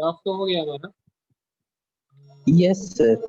Graph तो हो गया हमारा। Yes sir.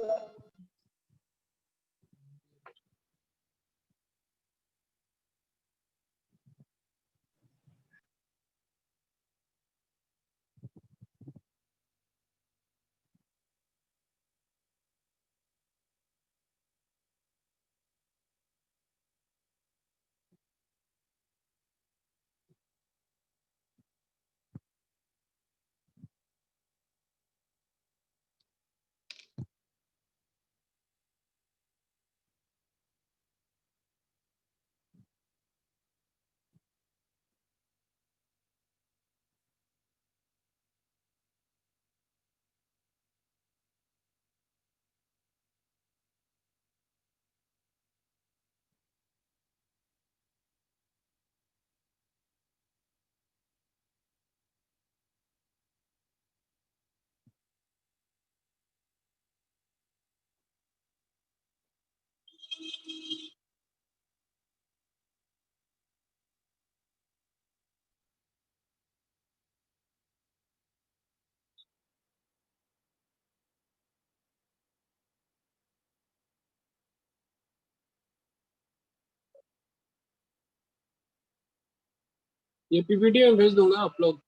ये पीपीटी में भेज दूंगा, आप लोग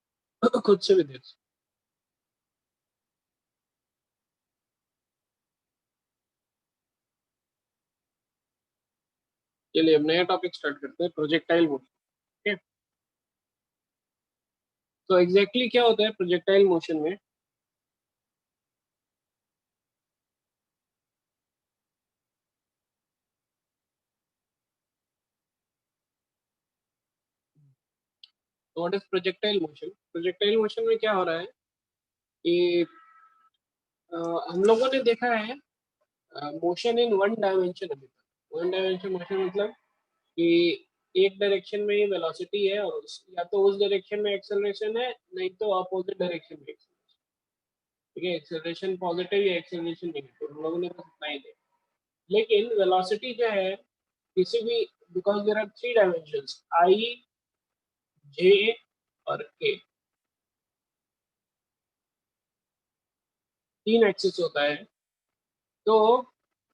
खुद से भी देख सकते। चलिए अब नया टॉपिक स्टार्ट करते हैं, प्रोजेक्टाइल मोशन। ठीक है, तो एग्जैक्टली क्या होता है प्रोजेक्टाइल मोशन में? तो what is projectile motion? Projectile motion में क्या हो रहा है कि हम लोगों ने देखा है मोशन इन वन डायमेंशन। अभी तक वन डायमेंशन मोशन मतलब कि एक डायरेक्शन में ही वेलोसिटी है, और या तो उस डायरेक्शन में एक्सेलरेशन है, नहीं तो अपोजिट डायरेक्शन में एक्सेलरेशन। ठीक है, एक्सेलरेशन पॉजिटिव या एक्सेलरेशन नेगेटिव, हम लोगों ने बस इतना ही देखा। लेकिन वेलोसिटी जो है किसी भी, because there are three dimensions, I, J और के, तीन एक्सिस होता है। तो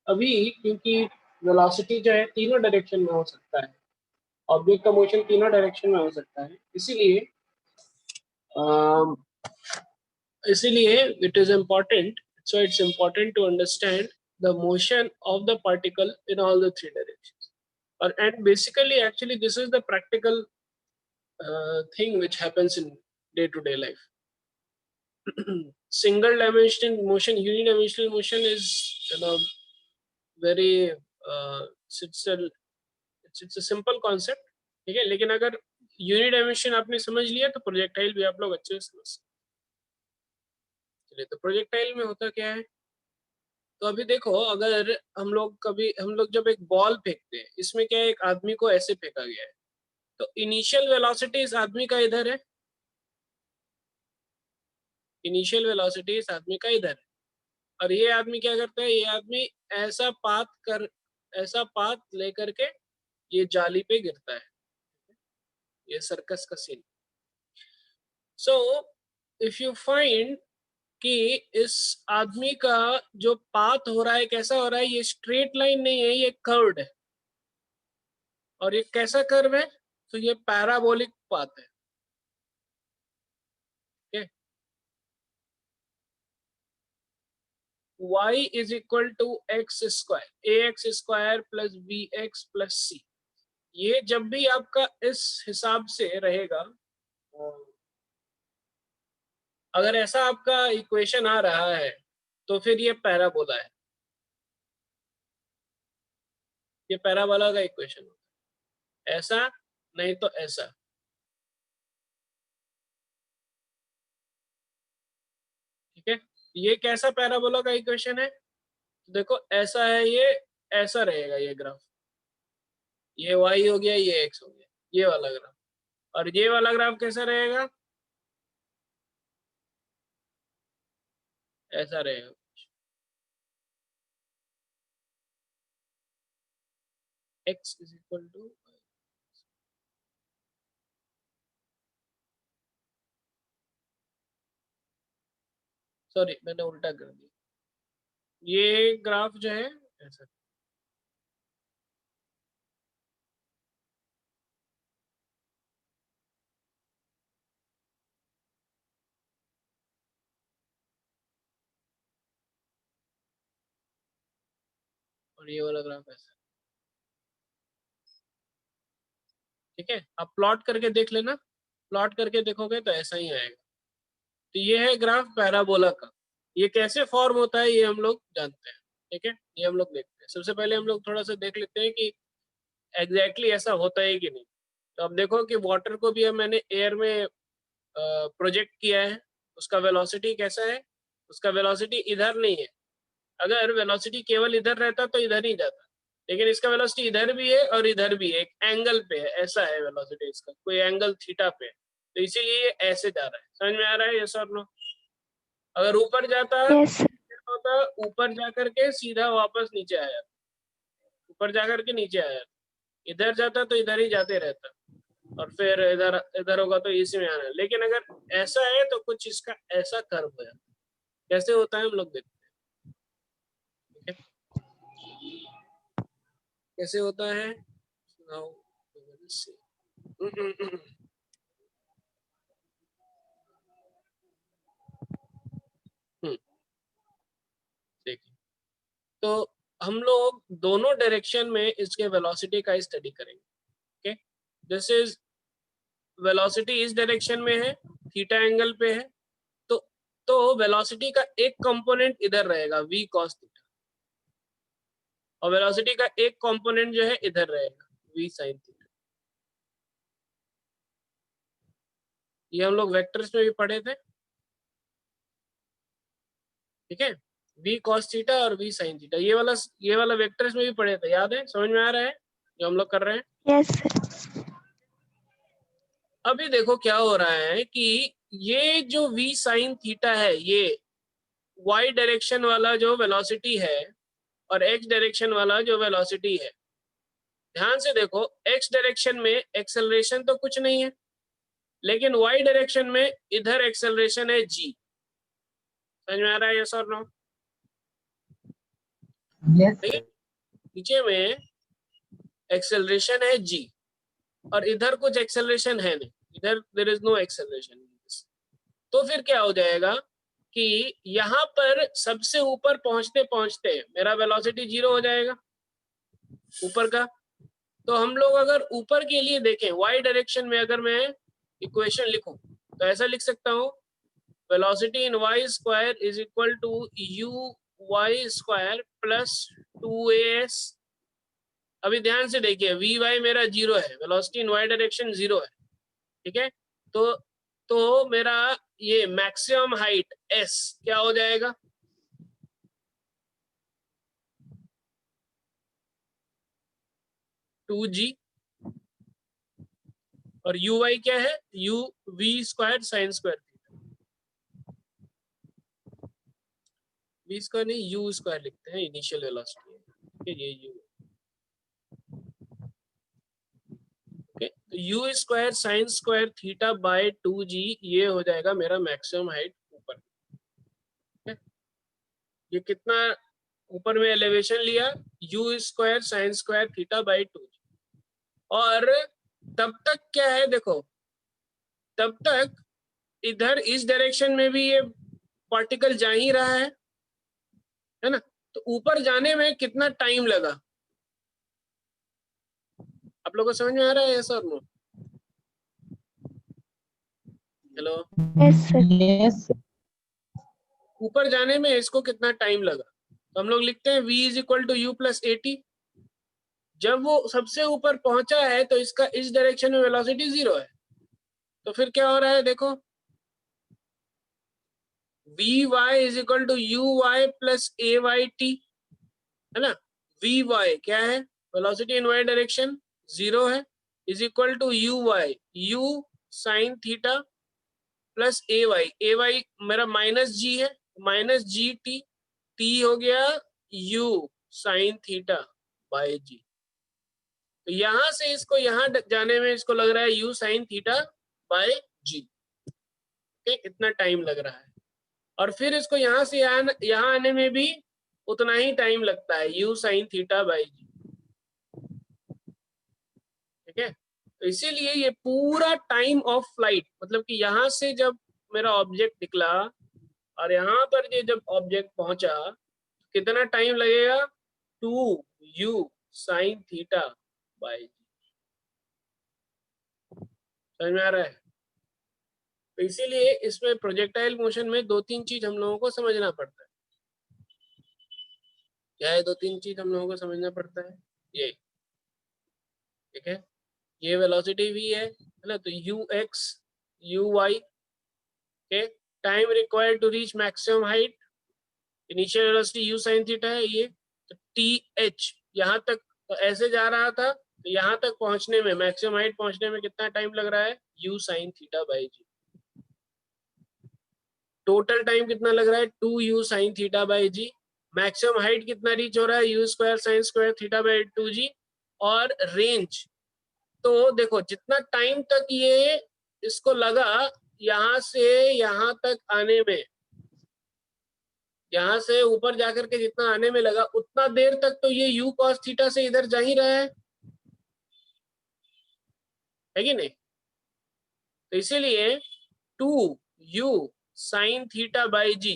अभी क्योंकि वेलोसिटी जो है तीनों डायरेक्शन में हो सकता है, ऑब्जेक्ट का मोशन तीनों डायरेक्शन में हो सकता है, इसीलिए अम, इसीलिए it is important, so it's important to understand the motion of the particle in all the three directions. और and basically actually this is the practical thing which happens in day-to-day life. Single dimensional motion, unidimensional motion is, you know, very it's a simple concept. ठीक है, लेकिन अगर यूनिडायमेंशन आपने समझ लिया तो projectile भी आप लोग अच्छे से समझ सकते। चलिए, तो प्रोजेक्टाइल में होता क्या है? तो अभी देखो, अगर हम लोग जब एक बॉल फेंकते हैं, इसमें क्या है, एक आदमी को ऐसे फेंका गया है, तो इनिशियल वेलोसिटी इस आदमी का इधर है, इनिशियल वेलोसिटी इस आदमी का इधर है, और ये आदमी क्या करता है, ये आदमी ऐसा पाथ लेकर के ये जाली पे गिरता है। ये सर्कस का scene. So if you find कि इस आदमी का जो पाथ हो रहा है कैसा हो रहा है, ये स्ट्रेट लाइन नहीं है, ये कर्व्ड है। और ये कैसा कर्व है? तो ये पैराबोलिक पाथ है। y is equal to x square, ax square plus bx plus c। ये जब भी आपका इस हिसाब से रहेगा, अगर ऐसा आपका इक्वेशन आ रहा है तो फिर ये पैराबोला है, ये पैराबोला का इक्वेशन होता है, ऐसा नहीं तो ऐसा। ठीक है, ये कैसा पैराबोला का इक्वेशन है? देखो ऐसा है ये, ऐसा रहेगा ये ग्राफ, ये y हो गया, ये x हो गया, ये वाला ग्राफ। और ये वाला ग्राफ कैसा रहेगा? ऐसा रहेगा। x is equal to, sorry मैंने उल्टा कर दिया, ये ग्राफ जो है ऐसा, और ये वाला ग्राफ ऐसा, ठीक है। आप प्लॉट करके देख लेना, प्लॉट करके देखोगे तो ऐसा ही आएगा। तो ये है ग्राफ पैराबोला का। ये कैसे फॉर्म होता है ये हम लोग जानते हैं, ठीक है, ये हम लोग देखते हैं। सबसे पहले हम लोग थोड़ा सा देख लेते हैं कि एग्जैक्टली ऐसा होता है कि नहीं। तो अब देखो कि वाटर को भी अब मैंने एयर में प्रोजेक्ट किया है, उसका वेलोसिटी कैसा है, उसका वेलोसिटी इधर नहीं है। अगर वेलोसिटी केवल इधर रहता तो इधर ही जाता, लेकिन इसका वेलोसिटी इधर भी है और इधर भी है, एक एंगल पे है, ऐसा है वेलोसिटी इसका, कोई एंगल थीटा पे है, तो इसीलिए ये ऐसे जा रहा है। समझ में आ रहा है ये सर? नो, अगर ऊपर जाता Yes, होता, ऊपर जाकर के सीधा वापस नीचे आया, ऊपर जाकर के नीचे आया, इधर जाता तो इधर ही जाते रहता, और फिर इधर इधर होगा तो इसी में आना है। लेकिन अगर ऐसा है तो कुछ इसका ऐसा कर्व हो जाता है। कैसे होता है हम लोग देखते हैं, ठीक है? कैसे होता है? Now, we will see. देखिए, तो हम लोग दोनों डायरेक्शन में इसके वेलोसिटी का स्टडी करेंगे। ओके, दिस इज वेलोसिटी इस डायरेक्शन में है, थीटा एंगल पे है, तो वेलोसिटी का एक कंपोनेंट इधर रहेगा v cos थीटा, और वेलोसिटी का एक कंपोनेंट जो है इधर रहेगा v sin थीटा। ये हम लोग वेक्टर्स में भी पढ़े थे, ठीक है, v cos थीटा और v sin थीटा, ये वाला वेक्टर्स में भी पढ़े थे, याद है? समझ में आ रहा है जो हम लोग कर रहे हैं? yes, sir. अभी देखो क्या हो रहा है कि ये जो v sin थीटा है, ये y डायरेक्शन वाला जो वेलोसिटी है और x डायरेक्शन वाला जो वेलोसिटी है, ध्यान से देखो, x डायरेक्शन में एक्सेलरेशन तो कुछ नहीं है, लेकिन y डायरेक्शन में इधर एक्सेलरेशन है g। समझ में आ रहा है यस और नो? Yes, ठीक है, sir. नीचे में एक्सेलरेशन है g और इधर कुछ एक्सेलरेशन है नहीं, इधर देयर इज नो एक्सेलरेशन। तो फिर क्या हो जाएगा कि यहाँ पर सबसे ऊपर पहुंचते पहुंचते मेरा वेलोसिटी 0 हो जाएगा ऊपर का। तो हम लोग अगर ऊपर के लिए देखें, y डायरेक्शन में अगर मैं इक्वेशन लिखूं तो ऐसा लिख सकता हूँ, velocity in y square is equal to u y square plus 2as। अभी ध्यान से देखिए, vy मेरा 0 है, वेलोसिटी इन y डायरेक्शन 0 है, ठीक है। तो मेरा ये मैक्सिमम हाइट s क्या हो जाएगा? टू जी, और यू वाई क्या है? U v square sine square theta, v square नहीं यू स्क्वायर लिखते हैं, इनिशियल वेलोसिटी है, ये यू, ओके। तो u square sine square theta by 2g, ये हो जाएगा मेरा मैक्सिमम हाइट ऊपर, ठीक है। ये कितना ऊपर में एलिवेशन लिया? You square sine square theta by 2g। और तब तक क्या है देखो, तब तक इधर इस डायरेक्शन में भी ये पार्टिकल जा ही रहा है ना। तो ऊपर जाने में कितना टाइम लगा? आप लोगों को समझ में आ रहा है ये sir? No, hello, Yes, sir. Yes, sir. ऊपर जाने में इसको कितना टाइम लगा? तो हम लोग लिखते हैं v is equal to u plus a. जब वो सबसे ऊपर पहुंचा है तो इसका इस डायरेक्शन में वेलोसिटी 0 है, तो फिर क्या हो रहा है देखो, v y is equal to u y plus a y t, है ना। वी वाई क्या है? वेलोसिटी इन वाई डायरेक्शन 0 है, is equal to u y, u sine theta plus a y मेरा माइनस जी है, माइनस जी टी, टी हो गया u sine theta by g. तो यहां से इसको यहां जाने में इसको लग रहा है यू साइन थीटा बाय जी, ठीक, इतना टाइम लग रहा है। और फिर इसको यहाँ से यहाँ आने में भी उतना ही टाइम लगता है, u sin थीटा बाई जी। ठीक है, तो इसीलिए ये पूरा टाइम ऑफ फ्लाइट, मतलब कि यहाँ से जब मेरा ऑब्जेक्ट निकला और यहाँ पर ये जब ऑब्जेक्ट पहुंचा, कितना टाइम लगेगा, 2u sin थीटा बाई जी। समझ में आ रहा है? तो इसीलिए इसमें प्रोजेक्टाइल मोशन में 2-3 चीज हम लोगों को समझना पड़ता है। क्या है 2-3 चीज हम लोगों को समझना पड़ता है? ये, ठीक है, ये वेलोसिटी v है ना, तो ux uy, okay, time required to reach maximum height, initial velocity u sin theta है ये, तो th यहाँ तक, तो ऐसे जा रहा था, तो यहाँ तक पहुंचने में, मैक्सिमम हाइट पहुंचने में कितना टाइम लग रहा है, u sin theta by g. Total time कितना लग रहा है, 2u sin theta by g. Maximum height कितना रीच हो रहा है, u square sin square theta by 2g। और रेंज, तो देखो जितना टाइम तक ये इसको लगा यहाँ से यहाँ तक आने में, यहाँ से ऊपर जाकर के जितना आने में लगा, उतना देर तक तो ये u cos थीटा से इधर जा ही रहा है कि नहीं? तो इसीलिए 2u sin theta by g,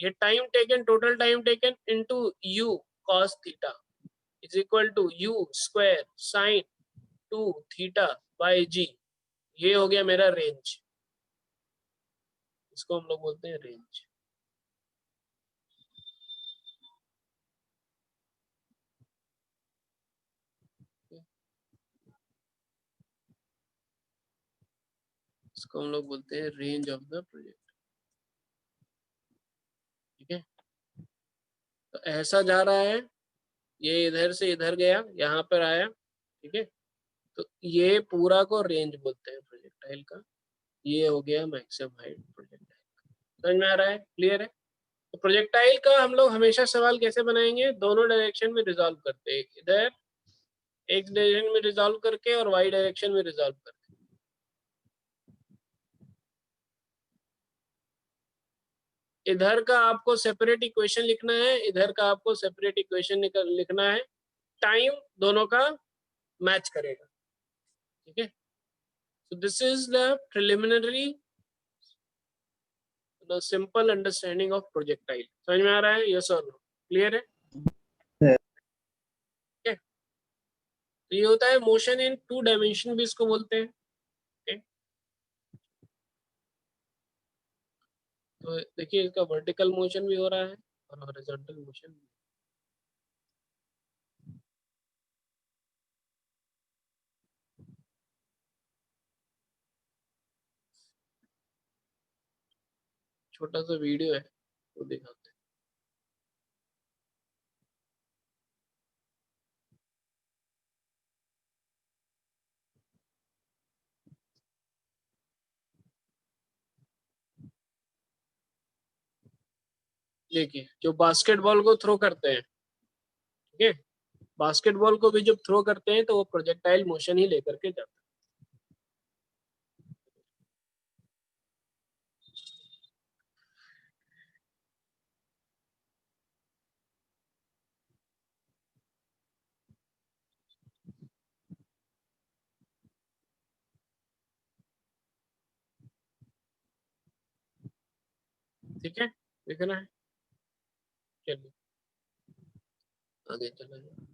ये time taken, total time taken into u cos theta is equal to u square sin 2 theta by g. ये हो गया मेरा रेंज, इसको हम लोग बोलते हैं रेंज। इसको हम लोग बोलते हैं रेंज ऑफ द प्रोजेक्ट। ठीक है, तो ऐसा जा रहा है, ये इधर से इधर गया, यहाँ पर आया। ठीक है, तो ये पूरा को रेंज बोलते हैं प्रोजेक्टाइल का। ये हो गया मैक्सिमम हाइट प्रोजेक्टाइल का। समझ में आ रहा है? क्लियर है? तो प्रोजेक्टाइल का हम लोग हमेशा सवाल कैसे बनाएंगे, दोनों डायरेक्शन में रिजॉल्व करते हैं, इधर एक डायरेक्शन में रिजॉल्व करके और वाई डायरेक्शन में रिजॉल्व करके। इधर का आपको सेपरेट इक्वेशन लिखना है, इधर का आपको सेपरेट इक्वेशन लिखना है, टाइम दोनों का मैच करेगा। ठीक है, so this is the preliminary the simple understanding of projectile। समझ में आ रहा है? yes or no? क्लियर है? ठीक है, तो ये होता है मोशन इन 2 डायमेंशन भी इसको बोलते हैं। okay? तो देखिए इसका वर्टिकल मोशन भी हो रहा है और हॉरिजॉन्टल मोशन भी। छोटा सा वीडियो है वो दिखाते हैं। देखिए जो बास्केटबॉल को थ्रो करते हैं, ठीक है, बास्केटबॉल को भी जब थ्रो करते हैं तो वो प्रोजेक्टाइल मोशन ही लेकर के जाते हैं। ठीक है, देखना है, चलिए आगे चला जाए।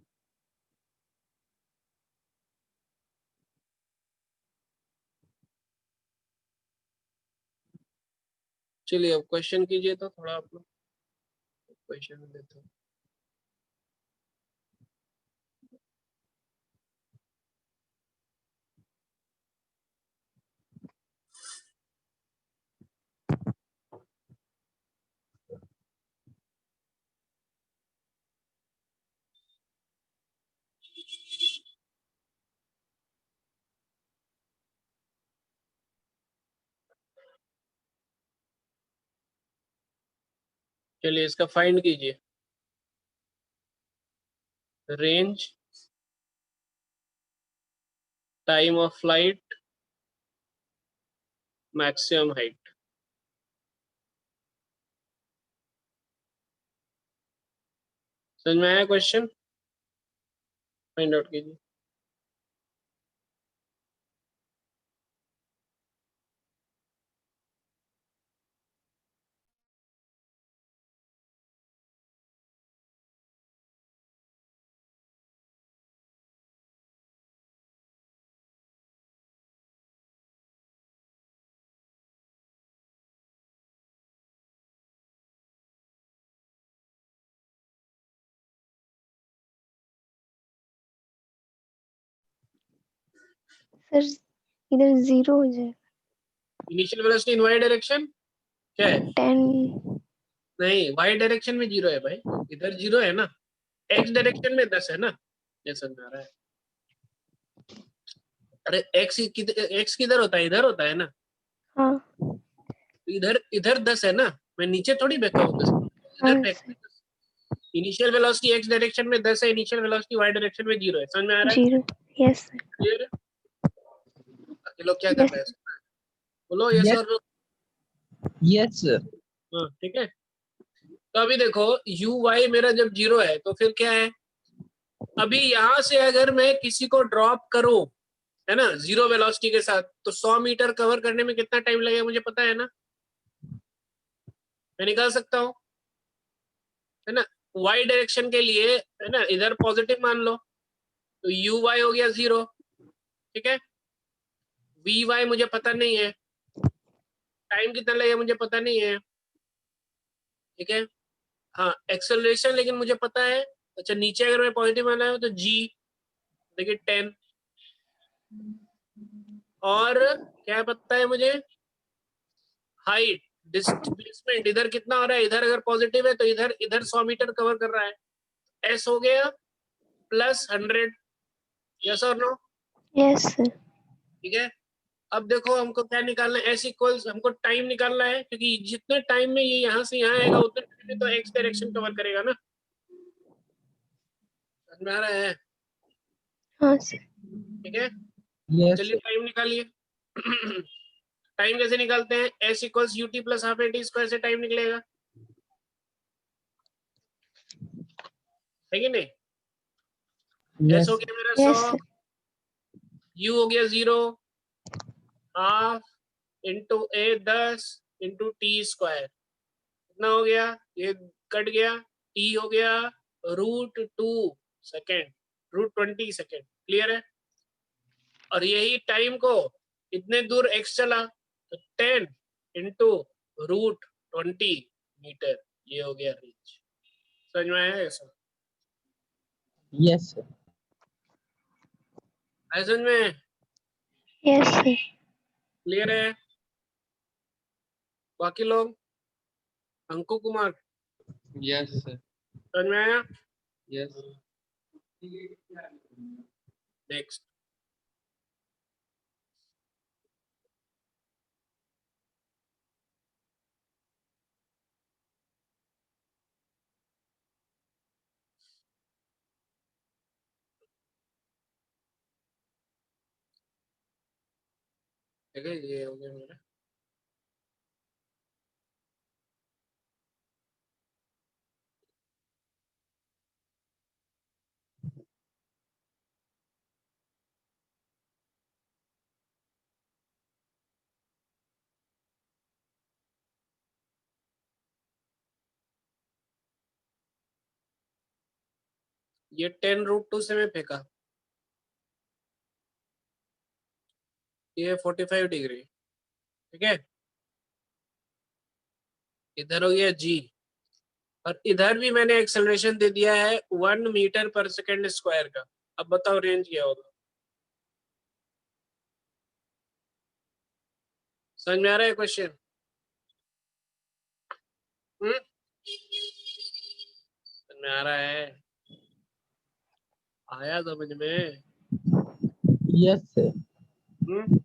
चलिए अब क्वेश्चन कीजिए तो थोड़ा आप लोग, क्वेश्चन देता हूँ। चलिए इसका फाइंड कीजिए, range, time of flight, maximum height. समझ में आया क्वेश्चन? फाइंड आउट कीजिए। सर इधर 0 हो जाएगा। Initial velocity in y direction क्या है? 10 नहीं, वाई डायरेक्शन में 0 है भाई, इधर 0 है ना, एक्स डायरेक्शन में 10 है ना, ये समझ में आ रहा है? अरे एक्स किधर होता है? इधर होता है ना, हाँ तो इधर इधर 10 है ना, मैं नीचे थोड़ी बैठा हूँ 10, हाँ इधर फेंक। इनिशियल वेलोसिटी एक्स डायरेक्शन में 10 है, इनिशियल वेलोसिटी वाई डायरेक्शन में 0 है। समझ में आ रहा है? 0। Yes sir. क्लियर है? बाकी लोग क्या कर यस रहे हैं? बोलो यस Yes, और नो। yes, sir. हाँ ठीक है। तो अभी देखो यू वाई मेरा जब 0 है तो फिर क्या है, अभी यहां से अगर मैं किसी को ड्रॉप करूं, है ना, 0 वेलोसिटी के साथ, तो 100 मीटर कवर करने में कितना टाइम लगेगा मुझे पता है ना, मैं निकाल सकता हूँ, है ना। वाई डायरेक्शन के लिए, है ना, इधर पॉजिटिव मान लो, तो यू वाई हो गया 0, ठीक है। वी वाई मुझे पता नहीं है, टाइम कितना लगेगा मुझे पता नहीं है, ठीक है। हाँ एक्सेलरेशन लेकिन मुझे पता है। अच्छा नीचे अगर मैं पॉजिटिव माना है तो जी, देखिए 10, और क्या पता है मुझे, हाइट, डिस्प्लेसमेंट इधर कितना हो रहा है, इधर अगर पॉजिटिव है तो इधर इधर 100 मीटर कवर कर रहा है, एस हो गया प्लस 100। यस और नो? Yes sir. ठीक है। अब देखो हमको क्या निकालना है, एस इक्वल्स, हमको टाइम निकालना है, क्योंकि जितने टाइम में ये यहाँ से यहाँ आएगा उतने टाइम में तो एक्स डायरेक्शन कवर करेगा ना। समझ में आ रहा है? हाँ सर। ठीक है, Yes, चलिए sir. टाइम निकालिए। टाइम कैसे निकालते हैं, S equals U T plus half A T square से टाइम निकलेगा, है कि नहीं? एस Yes, हो sir. गया मेरा यस 100, सर। यू हो गया 0, हाफ इंटू ए 10 इंटू टी स्क्वायर, कितना हो गया, ये कट गया, टी हो गया √2 सेकेंड, √20 सेकेंड। क्लियर है? और यही टाइम को इतने दूर एक्स चला तो 10 इंटू √20 मीटर, ये हो गया रीच। समझ में आया ऐसा? Yes, sir. आया समझ में? Yes sir. क्लियर है? बाकी लोग, अंकु कुमार, Yes, sir. समझ में आया? Yes. नेक्स्ट। ठीक है, ये हो गया मेरा। ये 10√2 से मैं फेंका, ये 45 डिग्री, ठीक है। इधर हो गया जी, और इधर भी मैंने एक्सेलरेशन दे दिया है 1 मीटर पर सेकेंड स्क्वायर का। अब बताओ रेंज क्या होगा? समझ में आ रहा है क्वेश्चन? समझ में आ रहा है? आया समझ में? Yes, sir. हम्म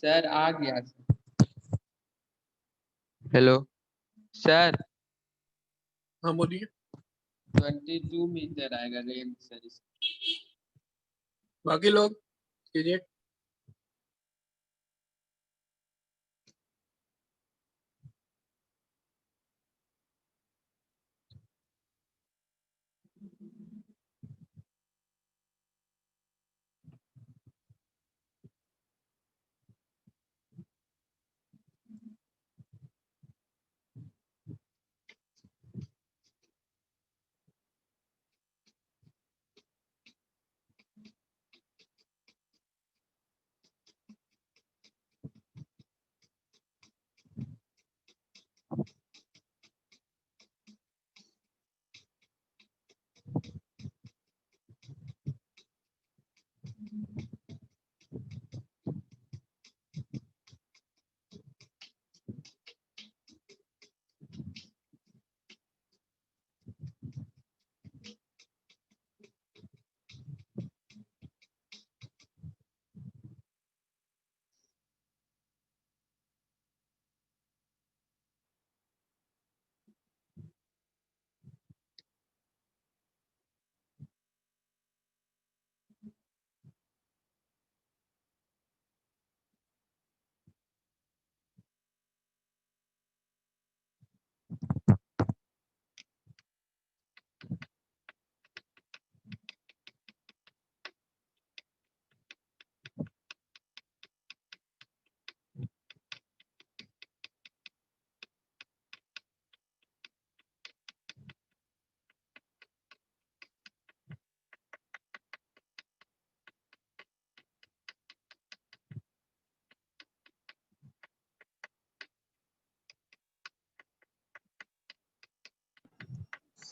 सर आ गया सर। हेलो सर, हाँ बोलिए। 22 मीटर आएगा रेंज सर इसका। बाकी लोग कीजिए।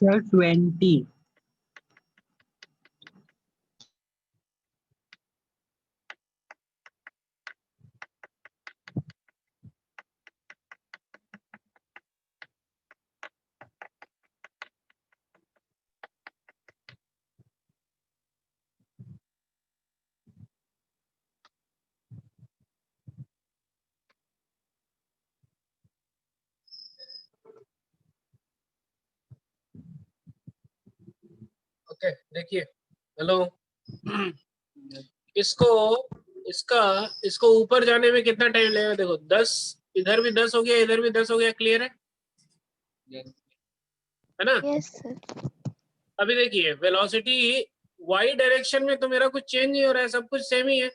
Sir, 20. ओके देखिए। हेलो। इसको इसका इसको ऊपर जाने में कितना टाइम लगेगा? देखो 10, इधर भी 10 हो गया, इधर भी 10 हो गया। क्लियर है यस ना? Yes, sir. अभी देखिए वेलोसिटी वाई डायरेक्शन में तो मेरा कुछ चेंज नहीं हो रहा है, सब कुछ सेम ही है।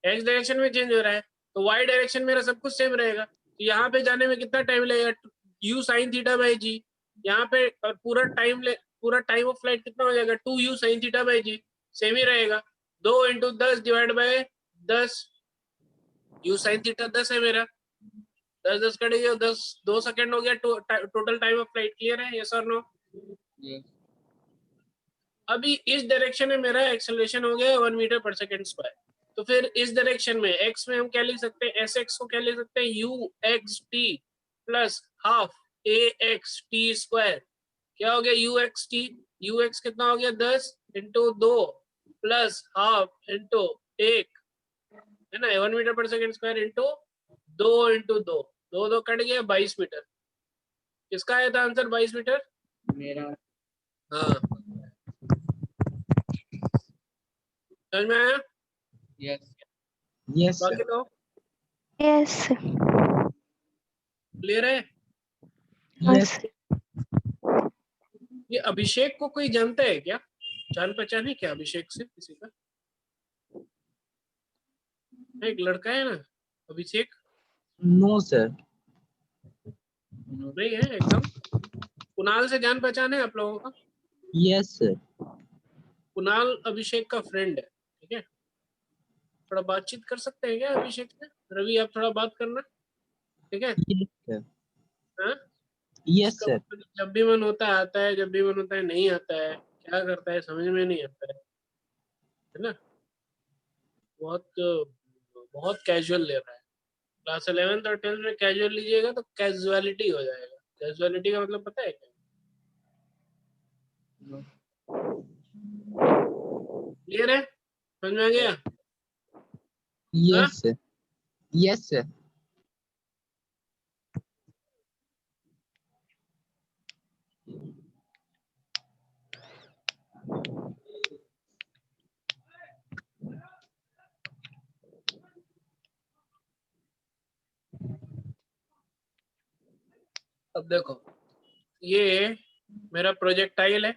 एक्स डायरेक्शन में चेंज हो रहा है, तो वाई डायरेक्शन मेरा सब कुछ सेम रहेगा। तो यहाँ पे जाने में कितना टाइम लगेगा? यू साइन थीटा बाई जी। यहाँ पे और पूरा टाइम ऑफ फ्लाइट कितना हो जाएगा? 2u sine theta by g. Same ही रहेगा। 2 into 10 divide by 10। U sine theta 10 है मेरा। 10 कट गया, 2 सेकंड हो गया total time of flight. Clear है? यस और नो? यस अभी इस डायरेक्शन में मेरा एक्सेलरेशन हो गया 1 मीटर पर सेकंड स्क्वायर। तो फिर इस डायरेक्शन में एक्स में हम क्या लिख सकते हैं? एस एक्स को क्या लिख सकते हैं? You x T plus half A x T square. क्या हो गया? You x T. You x कितना हो गया? 10 इंटू 2 प्लस हाफ इंटू 1, है ना, 1 मीटर पर second square into 2 into 2, 2 cut गया 22 मीटर। किसका आया था आंसर? 22 मीटर। मेरा। हाँ, समझ में आया? Yes Yes, sir. बाकी तो Yes, sir. क्लियर है? Yes, Yes. sir. ये अभिषेक को कोई जानता है क्या? जान पहचान है क्या अभिषेक से किसी का? एक लड़का है ना अभिषेक, No, sir. नहीं है एकदम। कुणाल से जान पहचान है आप लोगों का? Yes, sir. कुणाल अभिषेक का फ्रेंड है, ठीक है। थोड़ा बातचीत कर सकते हैं क्या अभिषेक से? रवि आप थोड़ा बात करना, ठीक है। Yes, sir. हाँ, Yes, इसका sir. मतलब जब भी मन होता है आता है, जब भी मन होता है नहीं आता है। क्या करता है समझ में नहीं आता है ना। बहुत बहुत कैजुअल ले रहा है। क्लास 11th और 10th में कैजुअल लीजिएगा तो कैजुअलिटी हो जाएगा। कैजुअलिटी का मतलब पता है क्या? क्लियर है? समझ में आ गया? हाँ, Yes, sir. Yes, sir. अब देखो, ये मेरा प्रोजेक्टाइल है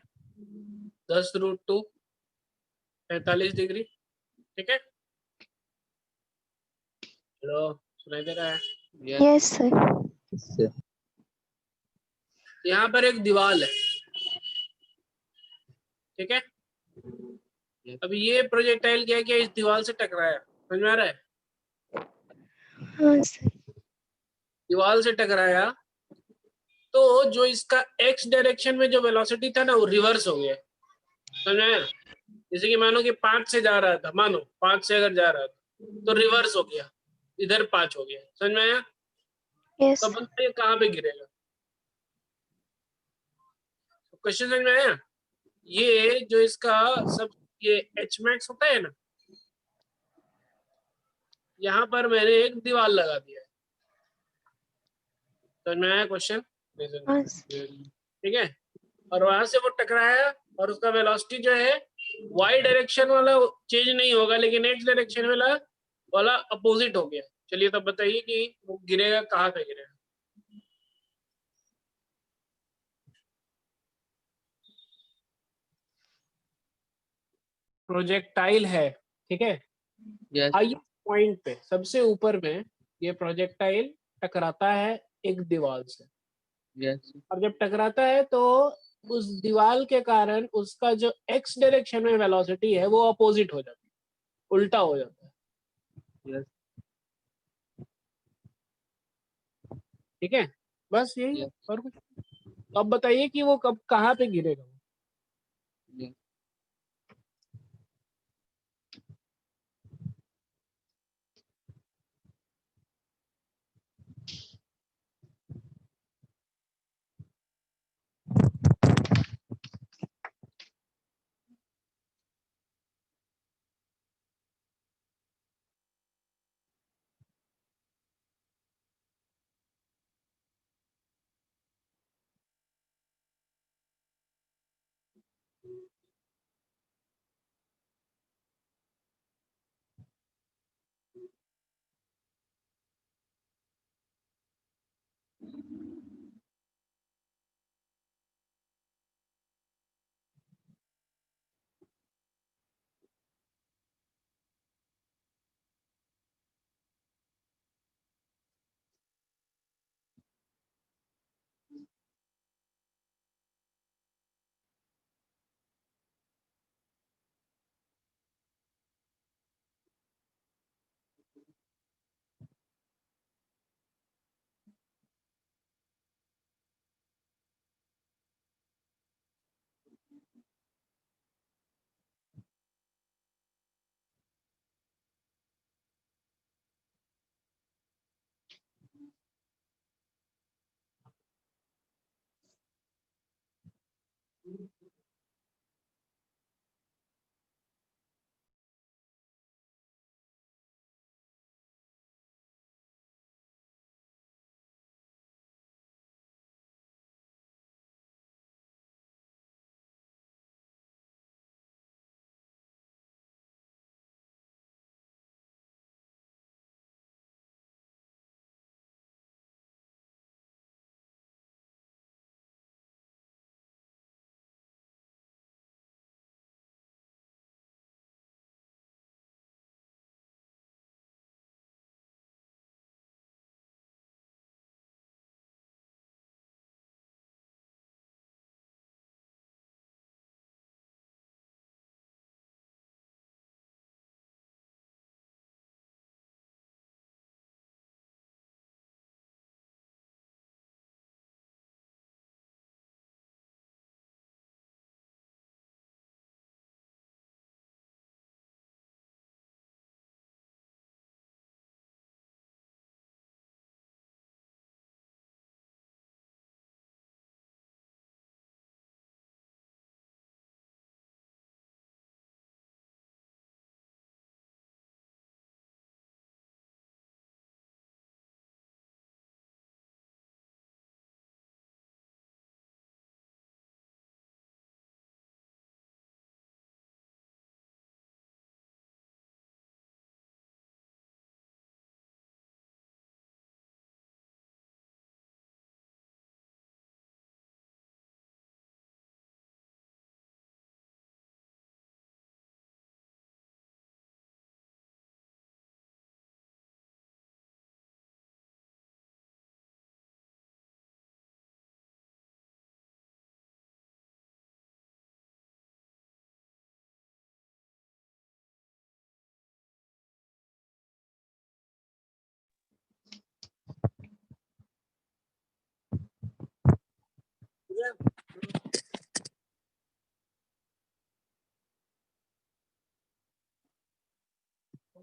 10√2 45 डिग्री, ठीक है। हेलो, सुनाई दे रहा है? Yes. Yes, sir. Yes, sir. यहाँ पर एक दीवार है, ठीक है। Yes. अब ये प्रोजेक्टाइल क्या किया, इस दीवार से टकराया, समझ में आ रहा है? हाँ सर। दीवार से टकराया तो जो इसका एक्स डायरेक्शन में जो वेलोसिटी था ना, वो रिवर्स हो गया, समझ में आया? जैसे कि मानो कि 5 से जा रहा था, मानो 5 से अगर जा रहा था तो रिवर्स हो गया, इधर 5 हो गया, समझ में आया? Yes. तो बंदा ये कहाँ पे गिरेगा? तो क्वेश्चन समझ में आया? ये जो इसका सब ये एच मैक्स होता है ना, यहाँ पर मैंने एक दीवार लगा दिया है, समझ में आया क्वेश्चन? हाँ सर। ठीक है। और वहां से वो टकराया और उसका वेलोसिटी जो है वाई डायरेक्शन वाला चेंज नहीं होगा, लेकिन एक्स डायरेक्शन वाला अपोजिट हो गया। चलिए तब बताइए कि वो गिरेगा कहाँ पे गिरेगा? प्रोजेक्टाइल है, ठीक है, Yes. हाईएस्ट पॉइंट पे सबसे ऊपर में ये प्रोजेक्टाइल टकराता है एक दीवार से, Yes. और जब टकराता है तो उस दीवार के कारण उसका जो एक्स डायरेक्शन में वेलोसिटी है वो अपोजिट हो जाती है, उल्टा हो जाता है, Yes. ठीक है। बस यही है, Yes. और कुछ? तो अब बताइए कि वो कब कहाँ पे गिरेगा? Yes.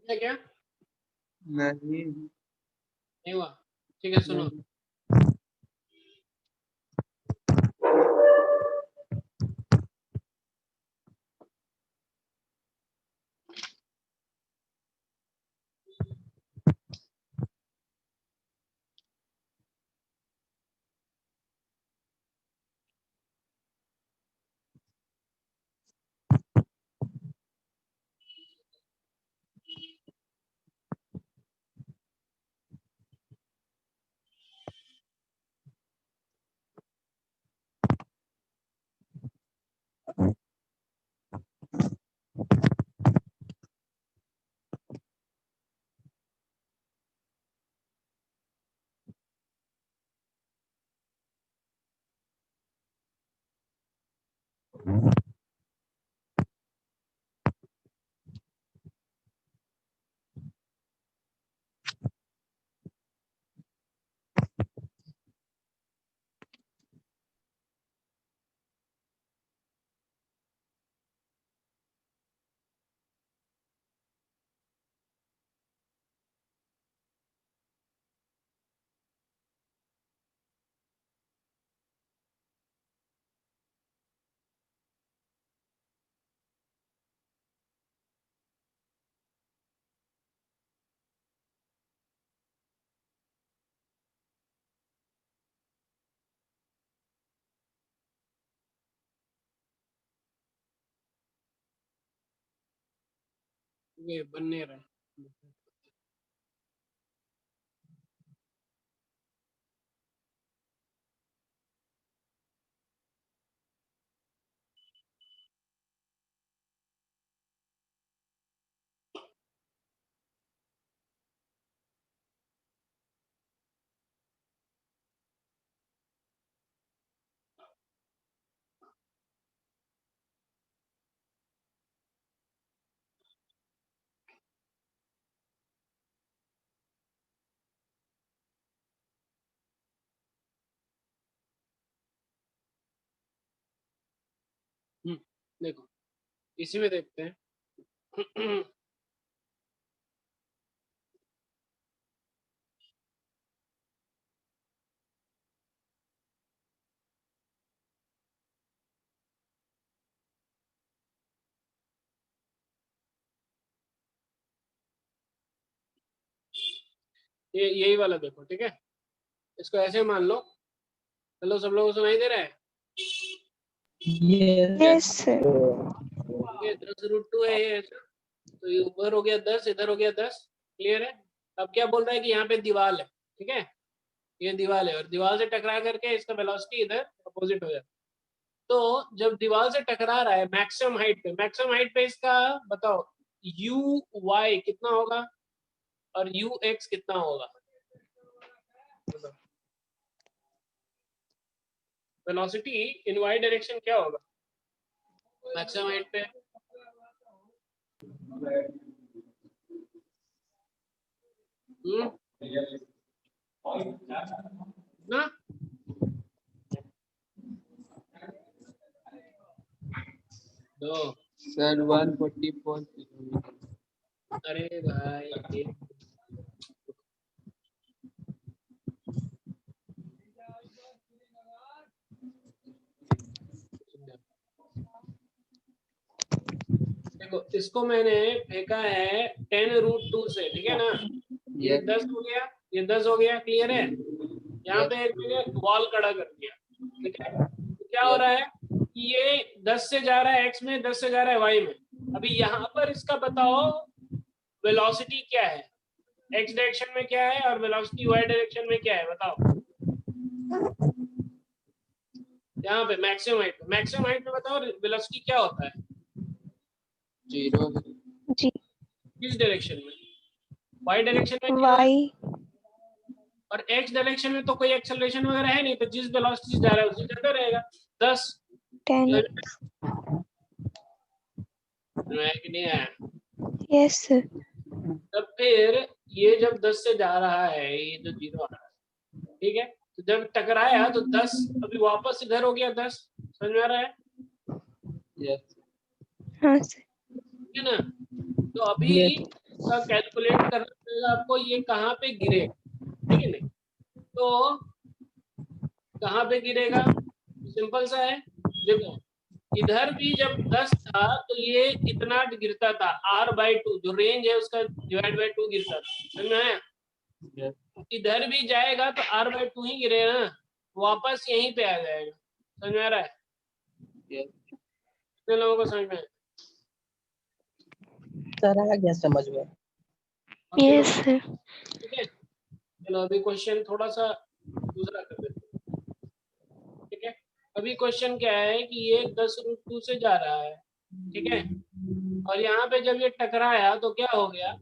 क्या क्या नहीं नहीं हुआ? ठीक है, सुनो। नहीं। ये बन नहीं रहा है। देखो, इसी में देखते हैं। ये यही वाला देखो, ठीक है। इसको ऐसे मान लो। चलो, सब लोगों को सुनाई दे रहा है? Yes, sir. ये 10√2 है ये ऐसा। तो ये ऊपर हो गया 10, इधर हो गया 10। क्लियर है? अब क्या बोल रहा है कि यहाँ पे दीवार है, ठीक है। ये दीवार है और दीवार से टकरा करके इसका वेलोसिटी इधर अपोजिट हो जाता है। तो जब दीवार से टकरा रहा है मैक्सिमम हाइट पे इसका बताओ यू वाई कितना होगा और यू एक्स कितना होगा? वेलोसिटी इन वाई डायरेक्शन क्या होगा मैक्सिमम हाइट पे? ना दो। Sir 144 kilometre. अरे भाई, देखो इसको मैंने फेंका है 10√2 से, ठीक है ना। ये 10 हो गया, ये 10 हो गया। क्लियर है? यहाँ पे एक मैंने वॉल खड़ा कर दिया, ठीक है। तो क्या हो रहा है कि ये 10 से जा रहा है एक्स में, 10 से जा रहा है वाई में। अभी यहाँ पर इसका बताओ वेलोसिटी क्या है, एक्स डायरेक्शन में क्या है और वेलोसिटी वाई डायरेक्शन में क्या है, बताओ। यहाँ पे मैक्सिमम हाइट में बताओ वेलोसिटी क्या होता है 0 G किस डायरेक्शन में? वाई डायरेक्शन में क्या है? Y और एक्स डायरेक्शन में तो कोई एक्सेलरेशन वगैरह है नहीं, तो जिस वेलोसिटी से जा रहा है उससे चलता रहेगा 10। 10. नहीं आया? Yes, sir. तब फिर ये जब 10 से जा रहा है, ये जो 0 आ रहा है, ठीक है। तो जब टकराया तो 10 अभी वापस इधर हो गया 10। समझ में आ रहा है? यस हाँ, sir. ठीक है ना। तो अभी Yes. का कैलकुलेट करना पड़ेगा आपको, ये कहाँ पे गिरेगा, ठीक है नहीं? तो कहाँ पे गिरेगा, सिंपल सा है, देखो इधर भी जब 10 था तो ये इतना गिरता था, r/2 जो रेंज है उसका डिवाइड बाय 2 गिरता था, समझ में आया? इधर भी जाएगा तो r/2 ही गिरेगा ना, वापस यहीं पे आ जाएगा, समझ में आ रहा है? कितने लोगों को समझ में आया? सर आ गया समझ में। Yes, sir. ठीक है, चलो अभी क्वेश्चन थोड़ा सा दूसरा कर देते हैं, ठीक है? अभी क्वेश्चन क्या है कि ये 10√2 से जा रहा है, ठीक है, और यहाँ पे जब ये टकराया तो क्या हो गया,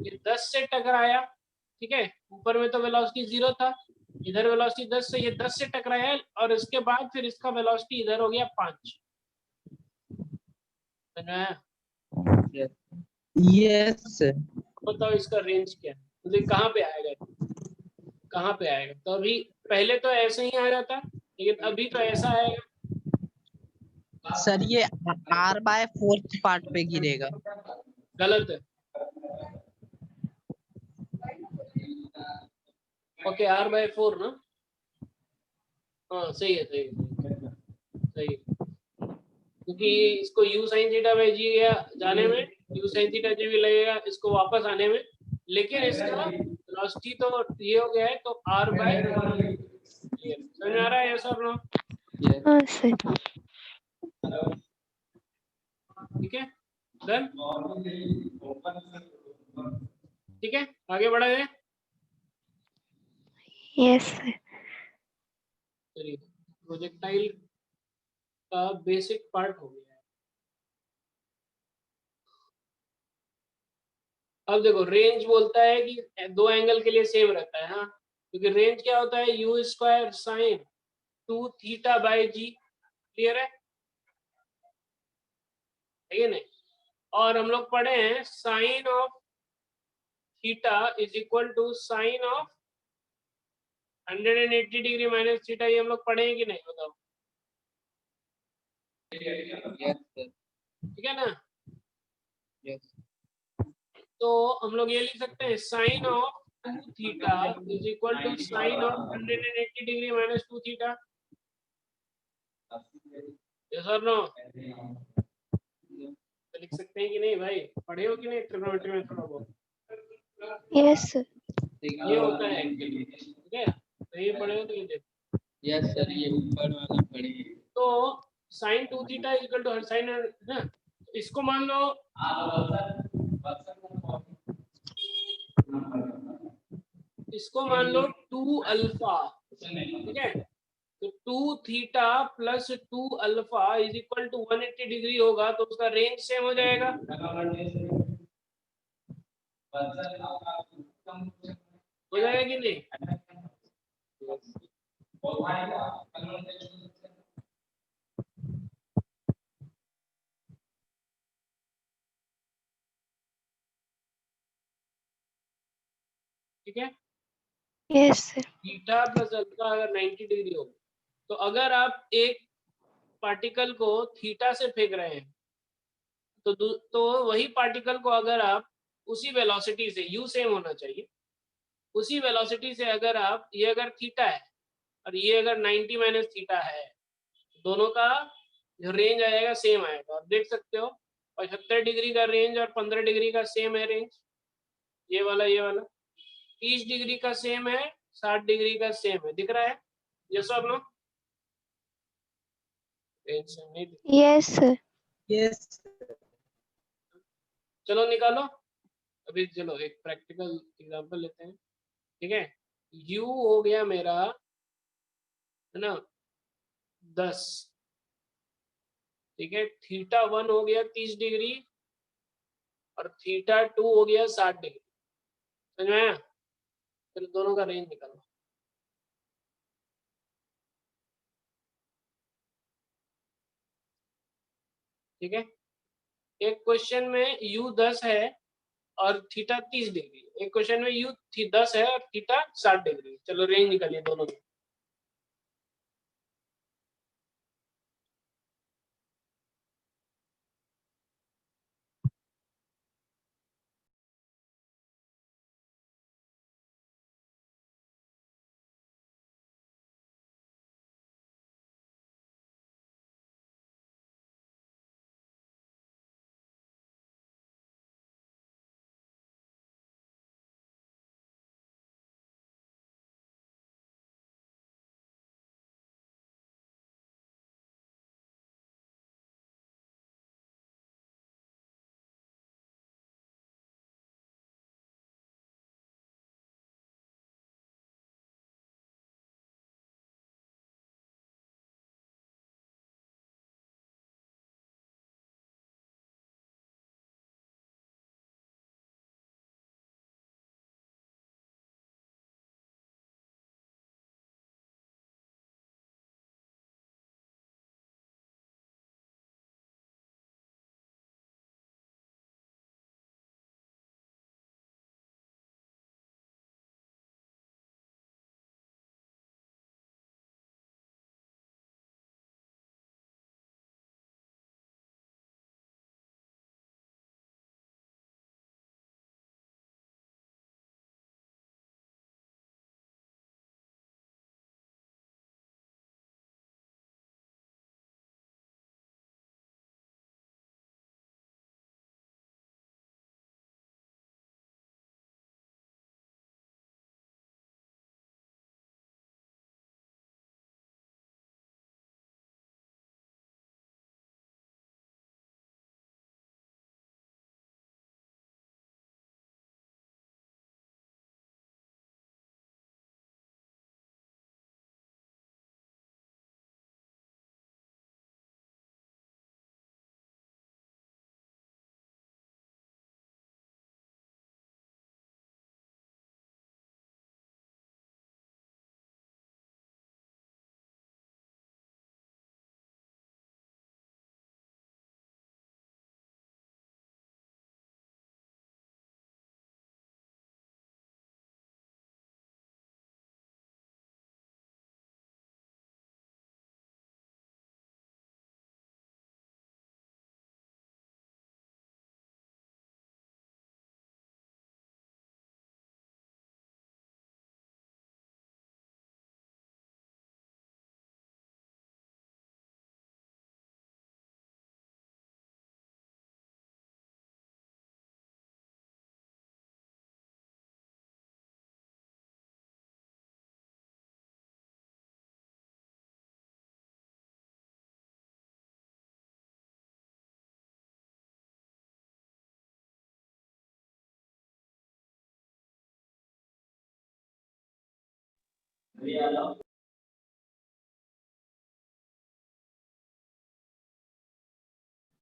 ये 10 से टकराया, ठीक है, ऊपर में तो वेलोसिटी 0 था, इधर वेलोसिटी 10 से, ये 10 से टकराया और इसके बाद फिर इसका वेलोसिटी इधर हो गया 5, समझ में आया? Yes sir. बताओ इसका रेंज क्या है, मतलब कहाँ पे आएगा, कहाँ पे आएगा? तो अभी पहले तो ऐसे ही आ जाता, लेकिन अभी तो ऐसा आएगा। सर ये r/4 पार्ट पे गिरेगा। गलत है। ओके, r/4 ना, हाँ सही है, सही है, सही है, क्योंकि इसको u sin थीटा बाई जी गया जाने में, u sin थीटा जी भी लगेगा इसको वापस आने में, लेकिन इसका वेलोसिटी तो ये हो गया है, तो r/4 समझ में आ रहा है ये सर ना? Sir. ठीक है, डन, ठीक है, आगे बढ़ा है। Yes, sir. चलिए, प्रोजेक्टाइल का बेसिक पार्ट हो गया है। अब देखो रेंज बोलता है कि दो एंगल के लिए सेम रहता है, हाँ, क्योंकि रेंज क्या होता है, u² sin 2 theta by g, clear है नहीं? और हम लोग पढ़े हैं sine of theta is equal to sine of 180 degree minus theta, ये हम लोग पढ़े हैं कि नहीं, बताओ? ठीक है ना? तो हम लोग ये लिख सकते हैं sine of 2 theta is equal to sine of 180 degree minus 2 theta, yes और नो? तो लिख सकते हैं कि नहीं भाई, पढ़े हो कि नहीं ट्रिग्नोमेट्री में थोड़ा बहुत? Yes, sir. ये होता है एक्चुअली, ठीक है, तो ये पढ़े हो तो ये देखो। यस सर, ये ऊपर वाला पढ़े। तो sine 2 theta equal to sine ना, इसको मान लो, इसको मान लो 2 अल्फा, ठीक है, तो 2 theta plus 2 alpha is equal to 180 degree होगा, तो उसका रेंज सेम हो जाएगा, हो जाएगा कि नहीं? ठीक है, Yes, sir. Theta plus alpha अगर 90 डिग्री हो, तो अगर आप एक पार्टिकल को थीटा से फेंक रहे हैं, तो वही पार्टिकल को अगर आप उसी वेलोसिटी से, u सेम होना चाहिए, उसी वेलोसिटी से अगर आप, ये अगर थीटा है और ये अगर 90 माइनस थीटा है, दोनों का जो रेंज आएगा सेम आएगा। आप देख सकते हो 75 डिग्री का रेंज और 15 डिग्री का सेम है रेंज, ये वाला 30 डिग्री का सेम है, 60 डिग्री का सेम है, दिख रहा है? यस और नो? रेंज सेम नहीं दिख, Yes, sir. यस चलो निकालो। अभी चलो एक प्रैक्टिकल एग्जांपल लेते हैं, ठीक है? u हो गया मेरा, है ना, 10, ठीक है, थीटा 1 हो गया 30 डिग्री और थीटा 2 हो गया 60 डिग्री, समझ में आया? फिर दोनों का रेंज निकालो, ठीक है? एक क्वेश्चन में u 10 है और थीटा 30 डिग्री, एक क्वेश्चन में u 10 है और थीटा 60 डिग्री, चलो रेंज निकालिए दोनों की।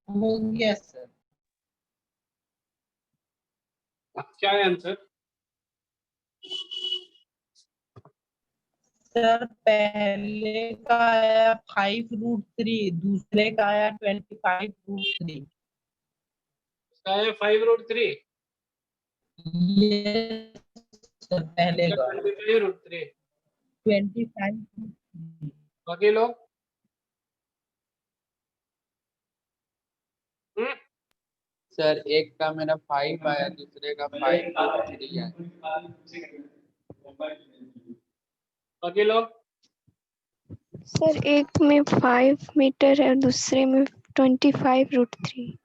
हो गया सर। क्या है आंसर? सर पहले का आया 5√3, दूसरे का आया 25√3। क्या है 5√3? ये सर पहले का 25√3। 25। बाकी लोग? सर एक का मेरा 5 आया, दूसरे का 5√3 आया। बाकी लोग? सर एक में 5 मीटर है और दूसरे में 25√3।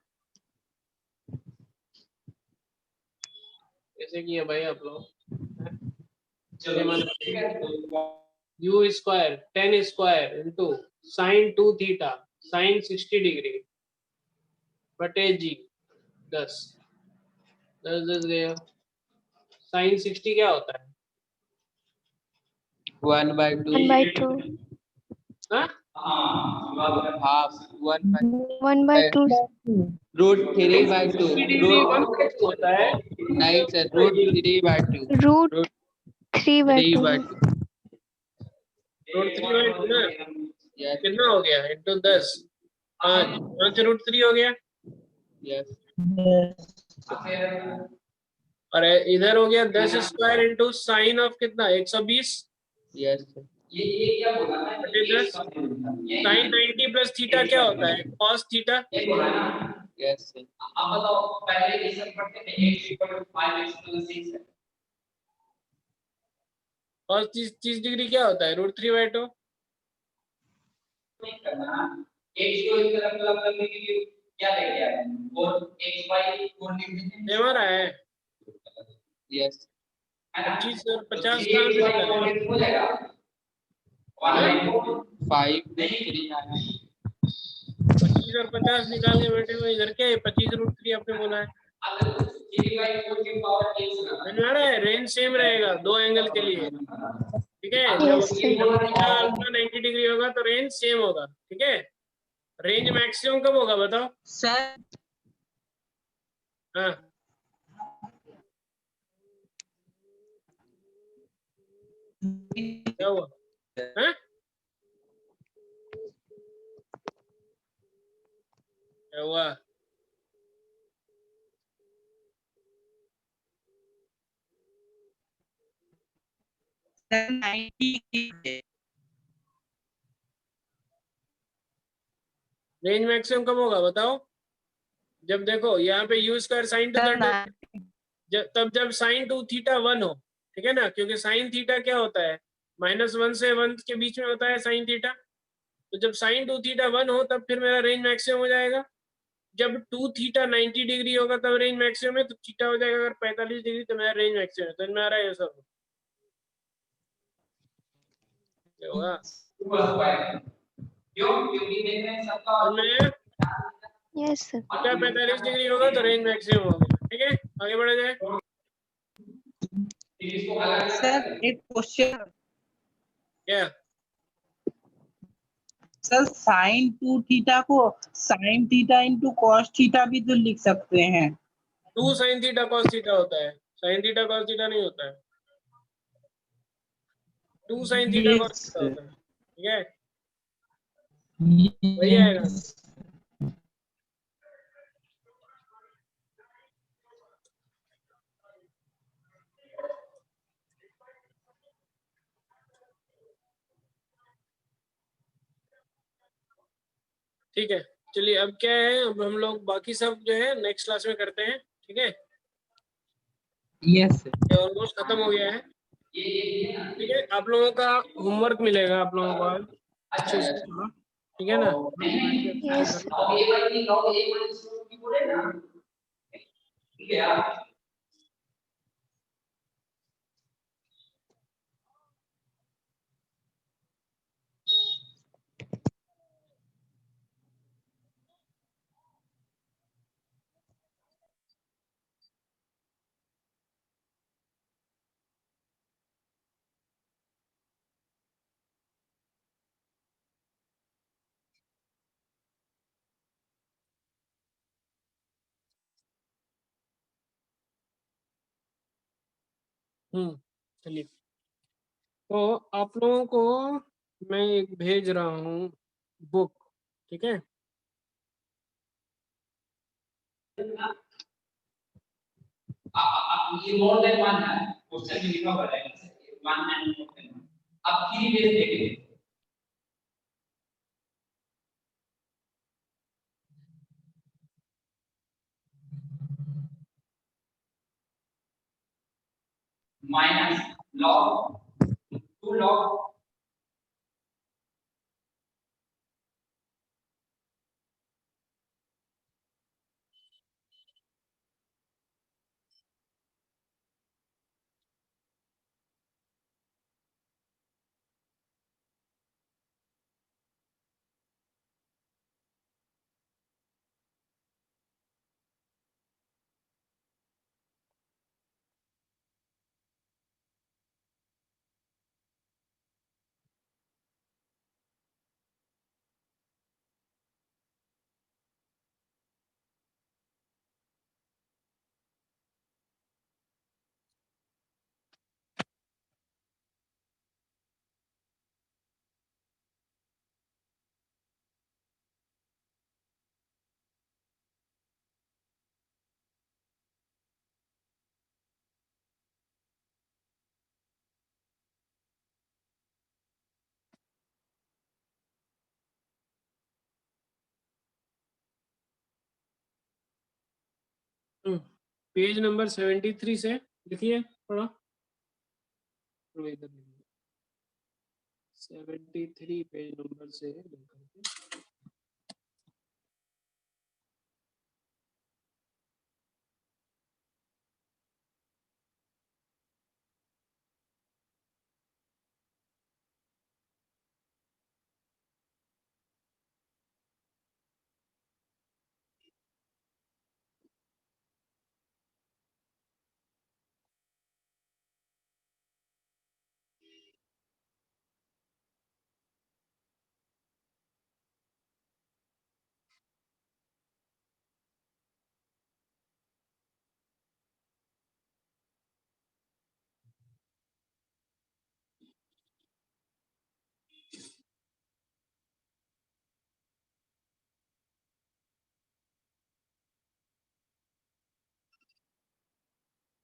कैसे किया भाई आप लोग? You square 10 square into sine 2 theta sine 60 degree बटे जी 10 गया। साइन 60 क्या होता है? 1/2 1/2 हाँ? हाफ 1/2 √3/2 डिग्री 1/2 होता है। नहीं सर, √3/2 √3/2 √3/2 ना यस कितना हो गया इंटू 10 5 √3 हो गया यस और इधर हो गया 10 स्क्वायर इंटू साइन ऑफ कितना 120 यस बटे 10 साइन 90 प्लस थीटा क्या होता है cos theta yes cos 30 degree क्या होता है √3/2 ये हमारा है यस 25 और 50 कहाँ से निकालेगा 5√3 आया 25 और 50 निकाल के बेटे में इधर क्या है 25√3 आपने बोला है समझ में आ रहा है रेंज सेम रहेगा दो एंगल के लिए ठीक है जब Yes, sir. Theta alpha 90 degree होगा तो रेंज सेम होगा ठीक है रेंज मैक्सिमम कब होगा बताओ सर हाँ क्या हुआ हाँ क्या हुआ सर 90। रेंज मैक्सिमम कब होगा बताओ जब देखो यहाँ पे यू स्क्वायर साइन टू जब साइन 2 थीटा 1 हो ठीक है ना क्योंकि साइन थीटा क्या होता है -1 से 1 के बीच में होता है साइन थीटा तो जब साइन 2 थीटा 1 हो तब फिर मेरा रेंज मैक्सिमम हो जाएगा जब 2 थीटा 90 डिग्री होगा तब रेंज मैक्सिमम है तो थीटा हो जाएगा अगर 45 डिग्री तो मेरा रेंज मैक्सिमम है तो मैं आ रहा है ये सब क्या होगा और मैं Yes, sir. थीटा 45 डिग्री होगा तो रेंज मैक्सिमम हो गया ठीक है आगे बढ़ा जाए सर एक क्वेश्चन क्या सर साइन 2 थीटा को sine theta into cos theta भी तो लिख सकते हैं 2 साइन थीटा कॉस थीटा होता है साइन थीटा कॉस थीटा नहीं होता है 2 साइन थीटा कॉस थीटा होता है ठीक है वही आएगा ठीक है चलिए अब क्या है अब हम लोग बाकी सब जो है नेक्स्ट क्लास में करते हैं ठीक है यस ये ऑलमोस्ट खत्म हो गया है ठीक है आप लोगों का होमवर्क मिलेगा आप लोगों को आज अच्छे से सुनो, ठीक है ना Yes, sir. चलिए, तो आप लोगों को मैं एक भेज रहा हूँ बुक, ठीक है। ये मोर देन वन है, क्वेश्चन में लिखा हुआ है one and more than one. अब 3 बेस देखेंगे। Minus log 2 log page number 73 से लिखिए थोड़ा। 73 पेज नंबर से लिखिए।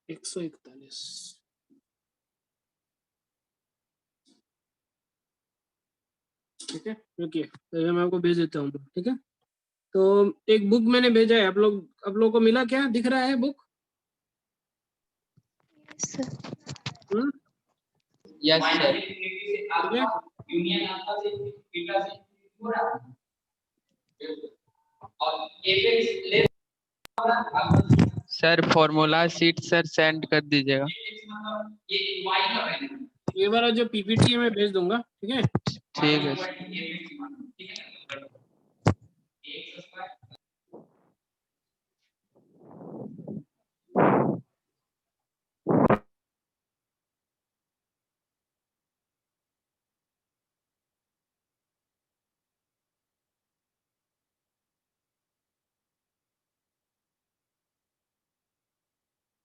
एक सौ 41। ठीक है, रुकिए, तो मैं आपको भेज देता हूँ, ठीक है। तो एक बुक मैंने भेजा है, आप लोग को मिला क्या, दिख रहा है book? Yes, sir. Yes sir. ठीक है, यूनियन अल्फा से बीटा से हो रहा है और एपेक्स ले sir formula sheet sir send कर दीजिएगा। ये y का वैल्यू ये वाला जो पीपीटी है मैं भेज दूंगा, ठीक है। ठीक है सर।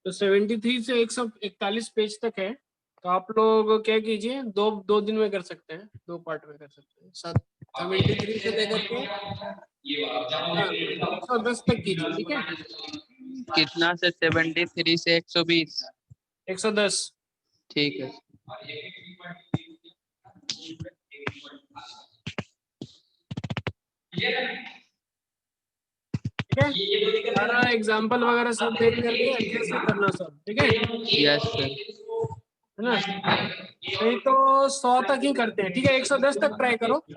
तो 73 से 141 पेज तक है, तो आप लोग क्या कीजिए, दो दिन में कर सकते हैं, 2 पार्ट में कर सकते हैं। 73 से लेकर के 110 तक कीजिए, ठीक है। कितना से 73 से 120? 110। ठीक है। ठीक है, सारा एग्जाम्पल वगैरह सब देख करके अच्छे से करना सब, ठीक है। Yes sir. है ना, नहीं तो 100 तक ही करते हैं, ठीक है। 110 तक ट्राई करो, ओके,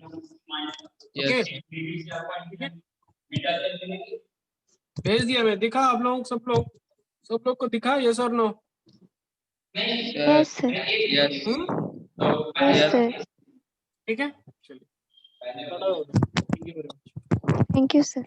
यस ठीक है। भेज दिया मैं, दिखा आप लोग, सब लोग को दिखा, यस और no? Yes, sir. Yes Yes, sir. ठीक है, चलिए, thank you very much. Thank you, sir.